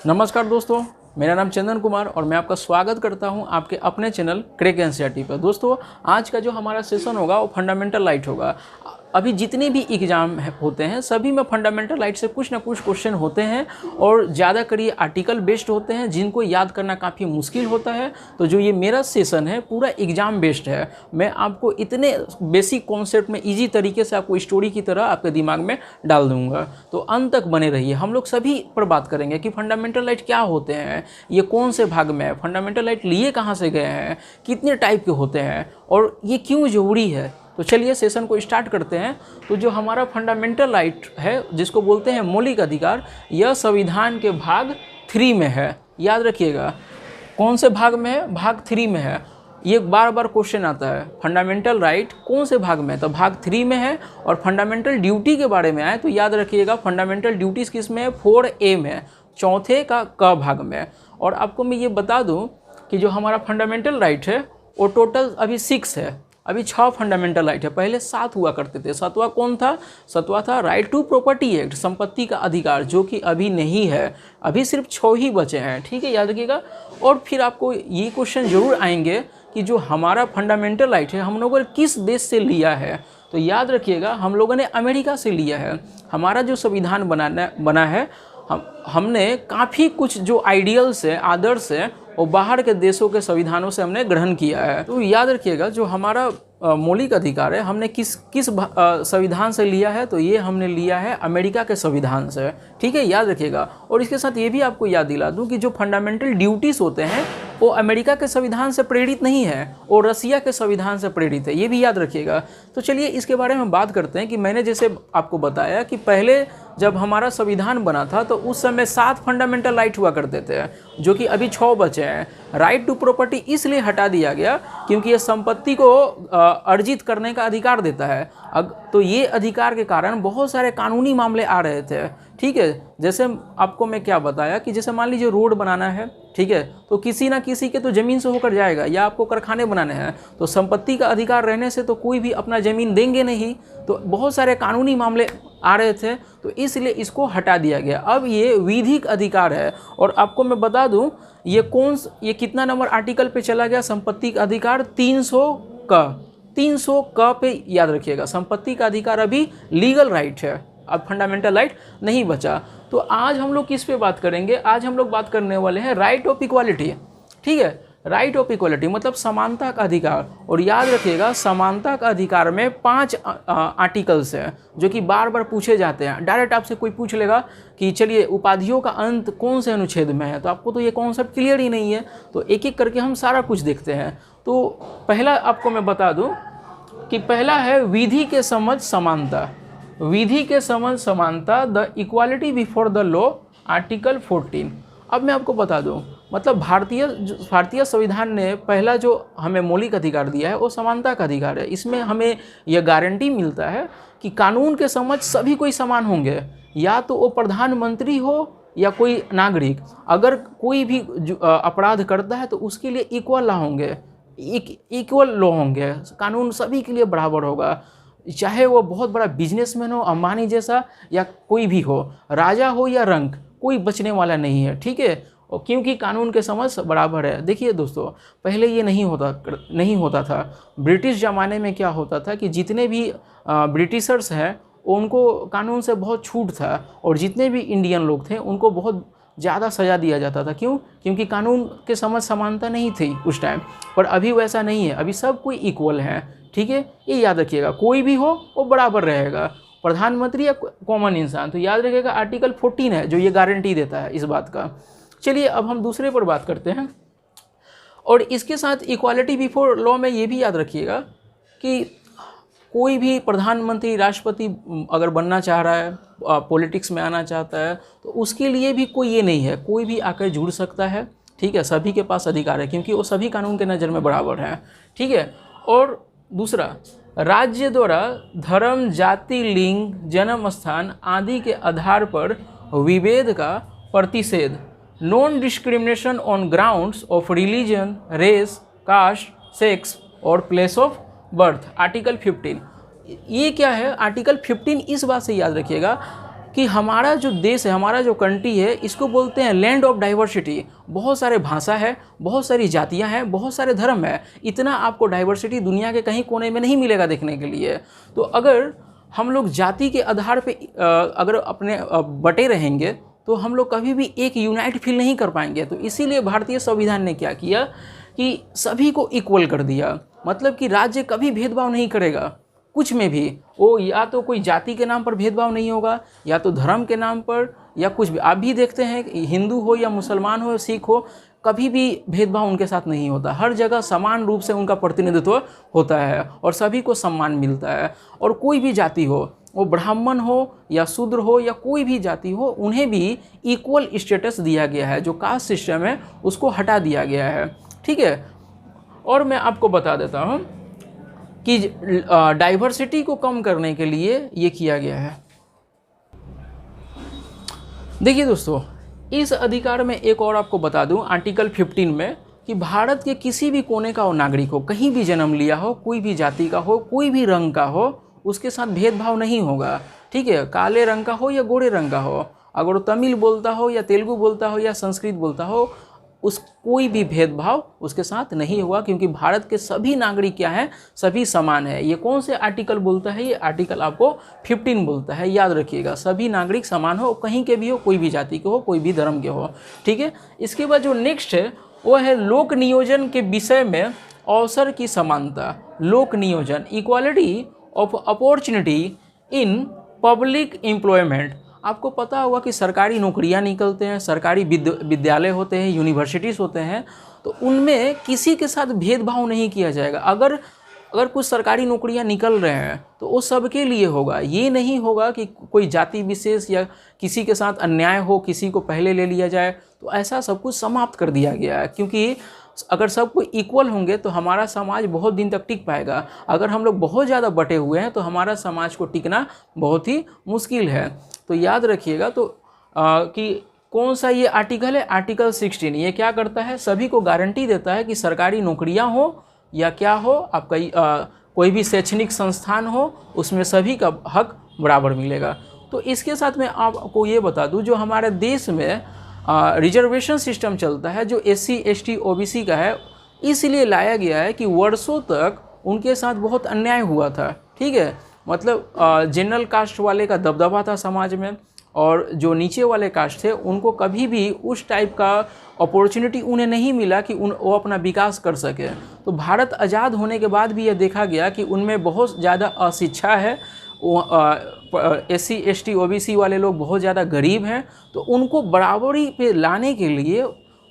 नमस्कार दोस्तों, मेरा नाम चंदन कुमार और मैं आपका स्वागत करता हूं आपके अपने चैनल क्रैक एनसीईआरटी पर। दोस्तों, आज का जो हमारा सेशन होगा वो फंडामेंटल लाइट होगा। अभी जितने भी एग्ज़ाम होते हैं सभी में फंडामेंटल लाइट से कुछ ना कुछ क्वेश्चन होते हैं और ज़्यादातर ये आर्टिकल बेस्ड होते हैं जिनको याद करना काफ़ी मुश्किल होता है। तो जो ये मेरा सेशन है पूरा एग्ज़ाम बेस्ड है। मैं आपको इतने बेसिक कॉन्सेप्ट में ईजी तरीके से आपको स्टोरी की तरह आपके दिमाग में डाल दूंगा, तो अंत तक बने रहिए। हम लोग सभी पर बात करेंगे कि फंडामेंटल लाइट क्या होते हैं, ये कौन से भाग में है, फंडामेंटल लाइट लिए कहाँ से गए हैं, कितने टाइप के होते हैं और ये क्यों ज़रूरी है। तो चलिए सेशन को स्टार्ट करते हैं। तो जो हमारा फंडामेंटल राइट है जिसको बोलते हैं मौलिक अधिकार, यह संविधान के भाग 3 में है। याद रखिएगा कौन से भाग में है, भाग 3 में है। ये बार बार क्वेश्चन आता है फंडामेंटल राइट कौन से भाग में है, तो भाग 3 में है। और फंडामेंटल ड्यूटी के बारे में आए तो याद रखिएगा फंडामेंटल ड्यूटीज़ किस में है, 4A में है, चौथे का क भाग में। और आपको मैं ये बता दूं कि जो हमारा फंडामेंटल राइट है वो टोटल अभी 6 है। अभी 6 फंडामेंटल राइट है, पहले 7 हुआ करते थे। 7वां कौन था, 7वां था राइट टू प्रॉपर्टी एक्ट, संपत्ति का अधिकार, जो कि अभी नहीं है। अभी सिर्फ 6 ही बचे हैं, ठीक है, याद रखिएगा। और फिर आपको ये क्वेश्चन जरूर आएंगे कि जो हमारा फंडामेंटल राइट है हम लोगों ने किस देश से लिया है, तो याद रखिएगा हम लोगों ने अमेरिका से लिया है। हमारा जो संविधान बना है हमने काफ़ी कुछ जो आइडियल्स है, आदर्श है, वो बाहर के देशों के संविधानों से हमने ग्रहण किया है। तो याद रखिएगा जो हमारा मौलिक अधिकार है हमने किस संविधान से लिया है, तो ये हमने लिया है अमेरिका के संविधान से, ठीक है, याद रखिएगा। और इसके साथ ये भी आपको याद दिला दूं कि जो फंडामेंटल ड्यूटीज़ होते हैं वो अमेरिका के संविधान से प्रेरित नहीं है, और रसिया के संविधान से प्रेरित है, ये भी याद रखिएगा। तो चलिए इसके बारे में बात करते हैं कि मैंने जैसे आपको बताया कि पहले जब हमारा संविधान बना था तो उस समय 7 फंडामेंटल राइट हुआ करते थे, जो कि अभी 6 बचे हैं। राइट टू प्रॉपर्टी इसलिए हटा दिया गया क्योंकि ये संपत्ति को अर्जित करने का अधिकार देता है। तो ये अधिकार के कारण बहुत सारे कानूनी मामले आ रहे थे, ठीक है। जैसे आपको मैं क्या बताया कि जैसे मान लीजिए रोड बनाना है, ठीक है, तो किसी ना किसी के तो ज़मीन से होकर जाएगा, या आपको कारखाने बनाने हैं, तो संपत्ति का अधिकार रहने से तो कोई भी अपना ज़मीन देंगे नहीं। तो बहुत सारे कानूनी मामले आ रहे थे, तो इसलिए इसको हटा दिया गया। अब ये विधिक अधिकार है। और आपको मैं बता दूं ये कितना नंबर आर्टिकल पे चला गया, संपत्ति का अधिकार 300 क पे याद रखिएगा। संपत्ति का अधिकार अभी लीगल राइट है, अब फंडामेंटल राइट नहीं बचा। तो आज हम लोग किस पे बात करेंगे, आज हम लोग बात करने वाले हैं राइट ऑफ इक्वालिटी, ठीक है। राइट ऑफ इक्वालिटी मतलब समानता का अधिकार। और याद रखिएगा समानता का अधिकार में 5 आर्टिकल्स हैं जो कि बार बार पूछे जाते हैं। डायरेक्ट आपसे कोई पूछ लेगा कि चलिए उपाधियों का अंत कौन से अनुच्छेद में है, तो आपको तो ये कॉन्सेप्ट क्लियर ही नहीं है। तो एक एक करके हम सारा कुछ देखते हैं। तो पहला आपको मैं बता दूं कि पहला है विधि के समझ समानता। विधि के समझ समानता, the equality before the law, article 14। अब मैं आपको बता दूं मतलब भारतीय संविधान ने पहला जो हमें मौलिक अधिकार दिया है वो समानता का अधिकार है। इसमें हमें यह गारंटी मिलता है कि कानून के समझ सभी कोई समान होंगे, या तो वो प्रधानमंत्री हो या कोई नागरिक। अगर कोई भी अपराध करता है तो उसके लिए इक्वल लॉ होंगे, इक्वल लॉ होंगे, कानून सभी के लिए बराबर होगा। चाहे वो बहुत बड़ा बिजनेसमैन हो, अंबानी जैसा, या कोई भी हो, राजा हो या रंक, कोई बचने वाला नहीं है, ठीक है। और क्योंकि कानून के समझ बराबर है। देखिए दोस्तों, पहले ये नहीं होता था। ब्रिटिश ज़माने में क्या होता था कि जितने भी ब्रिटिशर्स हैं उनको कानून से बहुत छूट था, और जितने भी इंडियन लोग थे उनको बहुत ज़्यादा सज़ा दिया जाता था। क्यों? क्योंकि कानून के समझ समानता नहीं थी उस टाइम। पर अभी वैसा नहीं है, अभी सब कोई इक्वल है, ठीक है। ये याद रखिएगा, कोई भी हो वो बराबर रहेगा, प्रधानमंत्री या कॉमन इंसान। तो याद रखिएगा आर्टिकल 14 है जो ये गारंटी देता है इस बात का। चलिए अब हम दूसरे पर बात करते हैं। और इसके साथ इक्वालिटी बिफोर लॉ में ये भी याद रखिएगा कि कोई भी प्रधानमंत्री, राष्ट्रपति अगर बनना चाह रहा है, पॉलिटिक्स में आना चाहता है, तो उसके लिए भी कोई ये नहीं है, कोई भी आकर जुड़ सकता है, ठीक है। सभी के पास अधिकार है क्योंकि वो सभी कानून के नज़र में बराबर हैं, ठीक है। और दूसरा, राज्य द्वारा धर्म, जाति, लिंग, जन्म स्थान आदि के आधार पर विभेद का प्रतिषेध, non discrimination on grounds of religion, race, caste, sex और प्लेस ऑफ बर्थ, आर्टिकल 15। ये क्या है, आर्टिकल 15 इस बात से याद रखिएगा कि हमारा जो देश है, हमारा जो कंट्री है, इसको बोलते हैं लैंड ऑफ डाइवर्सिटी। बहुत सारे भाषा है, बहुत सारी जातियां हैं, बहुत सारे धर्म है। इतना आपको डाइवर्सिटी दुनिया के कहीं कोने में नहीं मिलेगा देखने के लिए। तो अगर हम लोग जाति के आधार पे अगर अपने बटे रहेंगे तो हम लोग कभी भी एक यूनाइट फील नहीं कर पाएंगे। तो इसीलिए भारतीय संविधान ने क्या किया कि सभी को इक्वल कर दिया। मतलब कि राज्य कभी भेदभाव नहीं करेगा कुछ में भी। वो या तो कोई जाति के नाम पर भेदभाव नहीं होगा, या तो धर्म के नाम पर, या कुछ भी। आप भी देखते हैं कि हिंदू हो या मुसलमान हो, सिख हो, कभी भी भेदभाव उनके साथ नहीं होता। हर जगह समान रूप से उनका प्रतिनिधित्व होता है और सभी को सम्मान मिलता है। और कोई भी जाति हो, वो ब्राह्मण हो या शूद्र हो या कोई भी जाति हो, उन्हें भी इक्वल स्टेटस दिया गया है। जो कास्ट सिस्टम है उसको हटा दिया गया है, ठीक है। और मैं आपको बता देता हूँ कि डाइवर्सिटी को कम करने के लिए ये किया गया है। देखिए दोस्तों, इस अधिकार में एक और आपको बता दूं, आर्टिकल 15 में, कि भारत के किसी भी कोने का हो नागरिक हो, कहीं भी जन्म लिया हो, कोई भी जाति का हो, कोई भी रंग का हो, उसके साथ भेदभाव नहीं होगा, ठीक है। काले रंग का हो या गोरे रंग का हो, अगर वो तमिल बोलता हो या तेलुगु बोलता हो या संस्कृत बोलता हो, उस कोई भी भेदभाव उसके साथ नहीं होगा, क्योंकि भारत के सभी नागरिक क्या हैं, सभी समान है। ये कौन से आर्टिकल बोलता है? ये आर्टिकल आपको 15 बोलता है, याद रखिएगा। सभी नागरिक समान हो, कहीं के भी हो, कोई भी जाति के हो, कोई भी धर्म के हो, ठीक है। इसके बाद जो नेक्स्ट है वो है लोक नियोजन के विषय में अवसर की समानता। लोक नियोजन, equality of opportunity in public employment. आपको पता होगा कि सरकारी नौकरियां निकलते हैं, सरकारी विद्यालय होते हैं, यूनिवर्सिटीज़ होते हैं, तो उनमें किसी के साथ भेदभाव नहीं किया जाएगा। अगर कुछ सरकारी नौकरियां निकल रहे हैं तो वो सबके लिए होगा। ये नहीं होगा कि कोई जाति विशेष या किसी के साथ अन्याय हो, किसी को पहले ले लिया जाए। तो ऐसा सब कुछ समाप्त कर दिया गया है, क्योंकि अगर सब कोई इक्वल होंगे तो हमारा समाज बहुत दिन तक टिक पाएगा। अगर हम लोग बहुत ज़्यादा बटे हुए हैं तो हमारा समाज को टिकना बहुत ही मुश्किल है। तो याद रखिएगा तो कि कौन सा ये आर्टिकल है, आर्टिकल 16। ये क्या करता है? सभी को गारंटी देता है कि सरकारी नौकरियां हो या क्या हो, आपका कोई भी शैक्षणिक संस्थान हो, उसमें सभी का हक बराबर मिलेगा। तो इसके साथ मैं आपको ये बता दूं, जो हमारे देश में रिजर्वेशन सिस्टम चलता है, जो SC ST OBC का है, इसलिए लाया गया है कि वर्षों तक उनके साथ बहुत अन्याय हुआ था, ठीक है। मतलब जनरल कास्ट वाले का दबदबा था समाज में, और जो नीचे वाले कास्ट थे उनको कभी भी उस टाइप का अपॉर्चुनिटी उन्हें नहीं मिला कि वो अपना विकास कर सके। तो भारत आज़ाद होने के बाद भी यह देखा गया कि उनमें बहुत ज़्यादा अशिक्षा है। SC ST OBC वाले लोग बहुत ज़्यादा गरीब हैं। तो उनको बराबरी पे लाने के लिए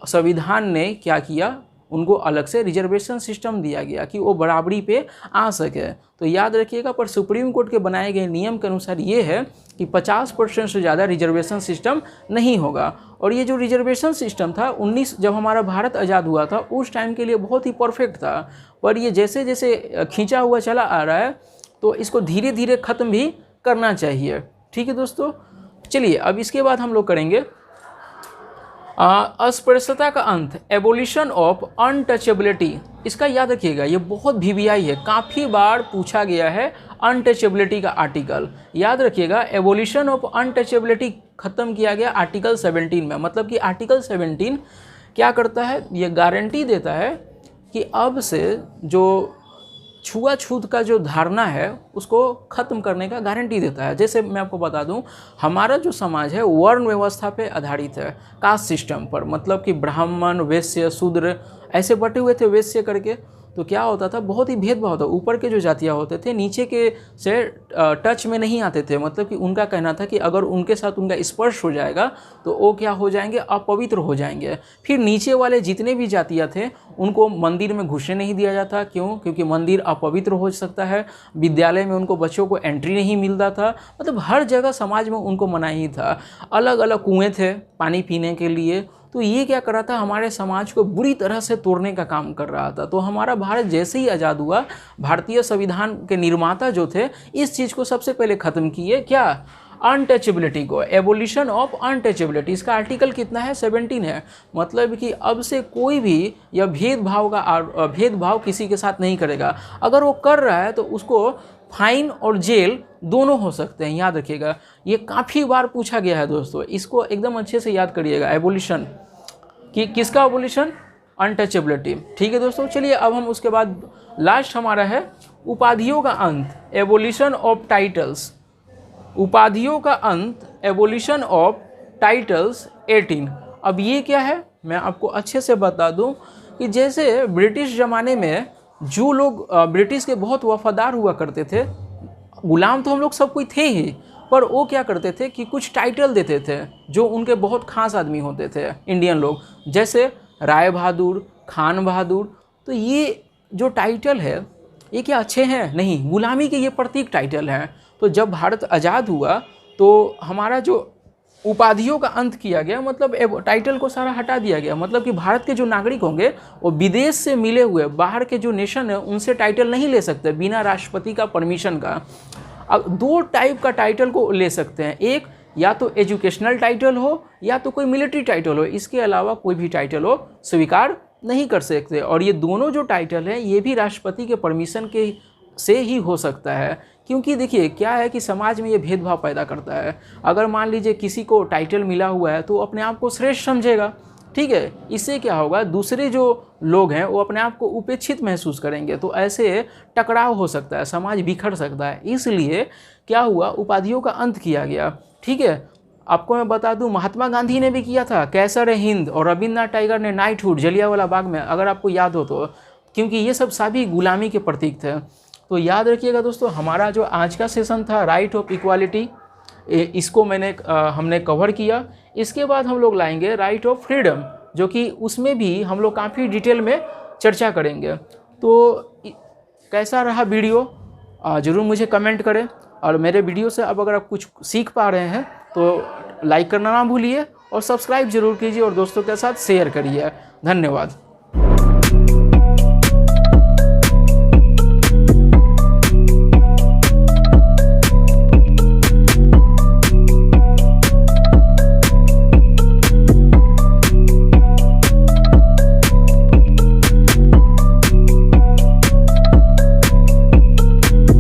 संविधान ने क्या किया, उनको अलग से रिजर्वेशन सिस्टम दिया गया कि वो बराबरी पे आ सके। तो याद रखिएगा, पर सुप्रीम कोर्ट के बनाए गए नियम के अनुसार ये है कि 50% से ज़्यादा रिजर्वेशन सिस्टम नहीं होगा। और ये जो रिजर्वेशन सिस्टम था जब हमारा भारत आज़ाद हुआ था उस टाइम के लिए बहुत ही परफेक्ट था, पर ये जैसे जैसे खींचा हुआ चला आ रहा है तो इसको धीरे धीरे ख़त्म भी करना चाहिए, ठीक है दोस्तों। चलिए अब इसके बाद हम लोग करेंगे अस्पृश्यता का अंत, एबोलिशन ऑफ अनटचेबिलिटी। इसका याद रखिएगा, ये बहुत VVI है, काफ़ी बार पूछा गया है अनटचेबिलिटी का आर्टिकल। याद रखिएगा, एबोलिशन ऑफ अनटचेबिलिटी ख़त्म किया गया आर्टिकल 17 में। मतलब कि आर्टिकल 17 क्या करता है, ये गारंटी देता है कि अब से जो छुआछूत का जो धारणा है उसको ख़त्म करने का गारंटी देता है। जैसे मैं आपको बता दूं, हमारा जो समाज है वर्ण व्यवस्था पे आधारित है, कास्ट सिस्टम पर। मतलब कि ब्राह्मण, वैश्य, शूद्र ऐसे बटे हुए थे वैश्य करके। तो क्या होता था, बहुत ही भेदभाव होता। ऊपर के जो जातियाँ होते थे नीचे के से टच में नहीं आते थे। मतलब कि उनका कहना था कि अगर उनके साथ उनका स्पर्श हो जाएगा तो वो क्या हो जाएंगे, अपवित्र हो जाएंगे। फिर नीचे वाले जितने भी जातियाँ थे उनको मंदिर में घुसने नहीं दिया जाता। क्यों? क्योंकि मंदिर अपवित्र हो सकता है। विद्यालय में उनको बच्चों को एंट्री नहीं मिलता था। मतलब हर जगह समाज में उनको मनाही था। अलग अलग कुएँ थे पानी पीने के लिए। तो ये क्या कर रहा था, हमारे समाज को बुरी तरह से तोड़ने का काम कर रहा था। तो हमारा भारत जैसे ही आज़ाद हुआ, भारतीय संविधान के निर्माता जो थे इस चीज़ को सबसे पहले ख़त्म किए। क्या? अनटचेबिलिटी को, एबोलिशन ऑफ अनटचेबिलिटी। इसका आर्टिकल कितना है? 17 है। मतलब कि अब से कोई भी यह भेदभाव किसी के साथ नहीं करेगा। अगर वो कर रहा है तो उसको फाइन और जेल दोनों हो सकते हैं, याद रखिएगा। ये काफ़ी बार पूछा गया है दोस्तों, इसको एकदम अच्छे से याद करिएगा। एबोलिशन किसका एबोलिशन? अनटचेबिलिटी। ठीक है दोस्तों, चलिए अब हम उसके बाद लास्ट हमारा है उपाधियों का अंत, एबोलिशन ऑफ टाइटल्स। उपाधियों का अंत, एबोलिशन ऑफ टाइटल्स 18। अब ये क्या है मैं आपको अच्छे से बता दूं कि जैसे ब्रिटिश ज़माने में जो लोग ब्रिटिश के बहुत वफादार हुआ करते थे, गुलाम तो हम लोग सब कोई थे ही, पर वो क्या करते थे कि कुछ टाइटल देते थे जो उनके बहुत खास आदमी होते थे इंडियन लोग, जैसे राय बहादुर, खान बहादुर। तो ये जो टाइटल है ये क्या अच्छे हैं? नहीं, गुलामी के ये प्रतीक टाइटल हैं। तो जब भारत आज़ाद हुआ तो हमारा जो उपाधियों का अंत किया गया, मतलब टाइटल को सारा हटा दिया गया। मतलब कि भारत के जो नागरिक होंगे वो विदेश से मिले हुए बाहर के जो नेशन है उनसे टाइटल नहीं ले सकते बिना राष्ट्रपति का परमिशन का। अब दो टाइप का टाइटल को ले सकते हैं, एक या तो एजुकेशनल टाइटल हो या तो कोई मिलिट्री टाइटल हो, इसके अलावा कोई भी टाइटल हो स्वीकार नहीं कर सकते। और ये दोनों जो टाइटल हैं ये भी राष्ट्रपति के परमिशन के से ही हो सकता है, क्योंकि देखिए क्या है कि समाज में ये भेदभाव पैदा करता है। अगर मान लीजिए किसी को टाइटल मिला हुआ है तो वो अपने आप को श्रेष्ठ समझेगा, ठीक है। इससे क्या होगा, दूसरे जो लोग हैं वो अपने आप को उपेक्षित महसूस करेंगे, तो ऐसे टकराव हो सकता है, समाज बिखर सकता है। इसलिए क्या हुआ, उपाधियों का अंत किया गया, ठीक है। आपको मैं बता दूं महात्मा गांधी ने भी किया था, कैसर-ए-हिंद, और रविंद्रनाथ टैगोर ने नाइटहुड जलियांवाला बाग में, अगर आपको याद हो तो, क्योंकि ये सब सभी गुलामी के प्रतीक थे। तो याद रखिएगा दोस्तों, हमारा जो आज का सेशन था राइट ऑफ इक्वालिटी, इसको हमने कवर किया। इसके बाद हम लोग लाएंगे राइट ऑफ फ्रीडम, जो कि उसमें भी हम लोग काफ़ी डिटेल में चर्चा करेंगे। तो कैसा रहा वीडियो ज़रूर मुझे कमेंट करें, और मेरे वीडियो से अब अगर आप कुछ सीख पा रहे हैं तो लाइक करना ना भूलिए और सब्सक्राइब जरूर कीजिए और दोस्तों के साथ शेयर करिए। धन्यवाद।